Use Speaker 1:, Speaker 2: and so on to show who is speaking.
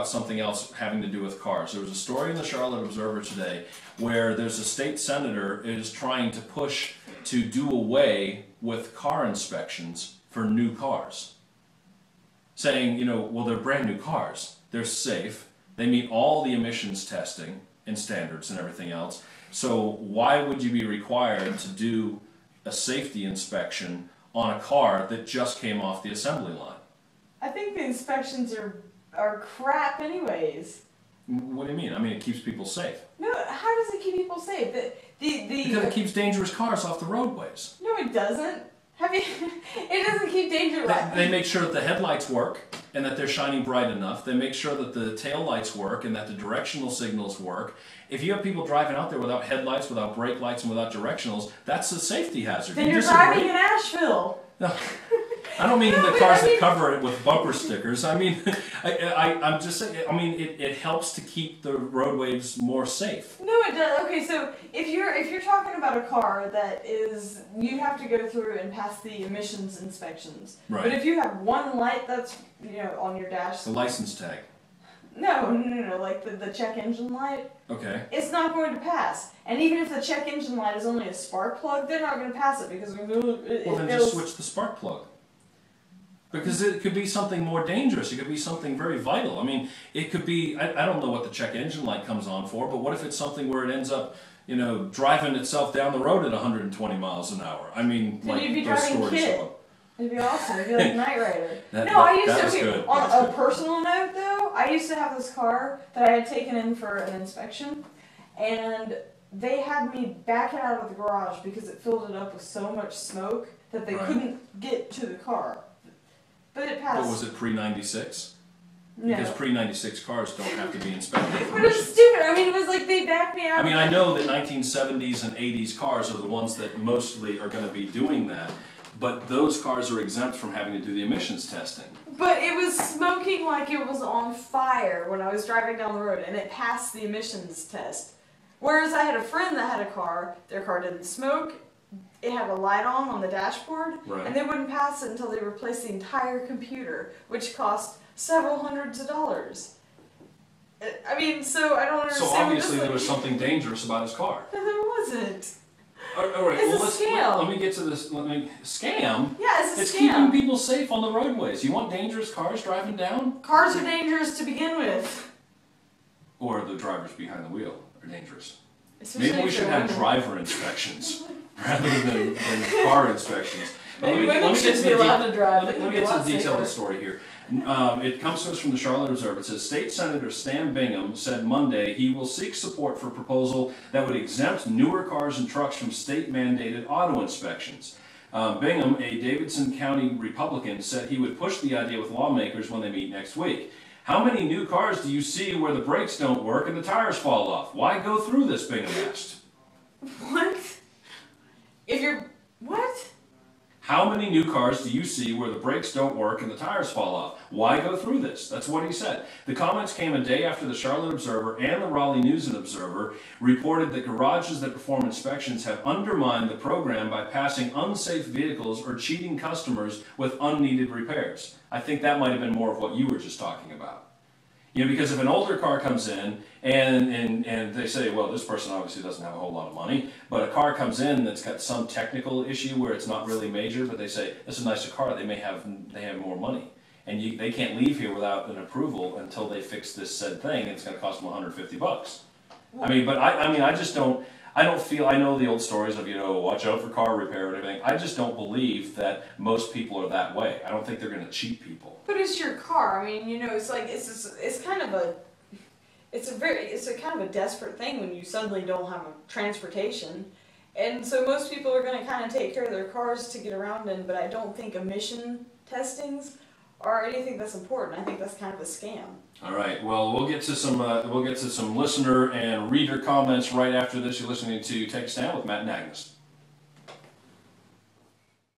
Speaker 1: something else having to do with cars. There was a story in the Charlotte Observer today where there's a state senator is trying to push to do away with car inspections for new cars. Saying, you know, well, they're brand new cars. They're safe. They meet all the emissions testing and standards and everything else. So why would you be required to do a safety inspection on a car that just came off the assembly line?
Speaker 2: I think the inspections are crap anyways.
Speaker 1: What do you mean? I mean, it keeps people safe.
Speaker 2: No, how does it keep people safe?
Speaker 1: Because it keeps dangerous cars off the roadways.
Speaker 2: No, it doesn't. It doesn't keep dangerous.
Speaker 1: They make sure that the headlights work and that they're shining bright enough. They make sure that the tail lights work and that the directional signals work. If you have people driving out there without headlights, without brake lights, and without directionals, that's a safety hazard.
Speaker 2: Then you're driving in Asheville.
Speaker 1: No. I don't mean the cars that cover it with bumper stickers. I mean, I'm just saying, I mean, it helps to keep the roadways more safe.
Speaker 2: No, it does. Okay, so if you're talking about a car that is, you have to go through and pass the emissions inspections.
Speaker 1: Right.
Speaker 2: But if you have one light that's, you know, on your dash.
Speaker 1: The license tag.
Speaker 2: No, like the check engine light.
Speaker 1: Okay.
Speaker 2: It's not going to pass. And even if the check engine light is only a spark plug, they're not going to pass it because
Speaker 1: well, then just switch the spark plug. Because it could be something more dangerous. It could be something very vital. I mean, it could be, I don't know what the check engine light comes on for, but what if it's something where it ends up, you know, driving itself down the road at 120 miles an hour? I mean,
Speaker 2: then
Speaker 1: like
Speaker 2: you'd be
Speaker 1: those
Speaker 2: driving
Speaker 1: stories
Speaker 2: Kit.
Speaker 1: show up.
Speaker 2: It'd be awesome. It'd be like Knight Rider.
Speaker 1: I used
Speaker 2: to,
Speaker 1: good.
Speaker 2: On a personal note though, I used to have this car that I had taken in for an inspection, and they had me back it out of the garage because it filled it up with so much smoke that they couldn't get to the car. But it passed.
Speaker 1: But was it pre-96?
Speaker 2: No.
Speaker 1: Because pre-96 cars don't have to be inspected.
Speaker 2: But it's stupid. I mean, it was like they backed me out.
Speaker 1: I mean, I know that 1970s and 80s cars are the ones that mostly are going to be doing that, but those cars are exempt from having to do the emissions testing.
Speaker 2: But it was smoking like it was on fire when I was driving down the road, and it passed the emissions test. Whereas I had a friend that had a car, their car didn't smoke, it had a light on the dashboard, and they wouldn't pass it until they replaced the entire computer, which cost several hundreds of dollars. I mean, so I don't understand.
Speaker 1: So obviously there was something dangerous about his car.
Speaker 2: No, there wasn't.
Speaker 1: All right,
Speaker 2: It's a scam.
Speaker 1: Let me get to this. Scam?
Speaker 2: Yeah, it's a scam.
Speaker 1: It's keeping people safe on the roadways. You want dangerous cars driving down?
Speaker 2: Cars are dangerous to begin with.
Speaker 1: Or the drivers behind the wheel are dangerous.
Speaker 2: Especially
Speaker 1: Maybe we should have driver inspections rather than car inspections.
Speaker 2: Maybe women should be allowed to drive.
Speaker 1: Let me get to the detail of the story here. It comes to us from the Charlotte Observer. It says, State Senator Stan Bingham said Monday he will seek support for a proposal that would exempt newer cars and trucks from state-mandated auto inspections. Bingham, a Davidson County Republican, said he would push the idea with lawmakers when they meet next week. How many new cars do you see where the brakes don't work and the tires fall off? Why go through this, Bingham asked.
Speaker 2: What? What?
Speaker 1: How many new cars do you see where the brakes don't work and the tires fall off? Why go through this? That's what he said. The comments came a day after the Charlotte Observer and the Raleigh News and Observer reported that garages that perform inspections have undermined the program by passing unsafe vehicles or cheating customers with unneeded repairs. I think that might have been more of what you were just talking about. You know, because if an older car comes in and they say, well, this person obviously doesn't have a whole lot of money, but a car comes in that's got some technical issue where it's not really major, but they say, it's a nicer car, they have more money. And they can't leave here without an approval until they fix this said thing, and it's going to cost them $150. I mean, but I just don't, I know the old stories of, you know, watch out for car repair and everything. I just don't believe that most people are that way. I don't think they're going to cheat people.
Speaker 2: But it's your car. I mean, you know, it's like it's kind of a kind of a desperate thing when you suddenly don't have a transportation, and so most people are going to kind of take care of their cars to get around in. But I don't think emission testings are anything that's important. I think that's kind of a scam.
Speaker 1: All right. Well, we'll get to some listener and reader comments right after this. You're listening to Take a Stand with Matt and Agnes.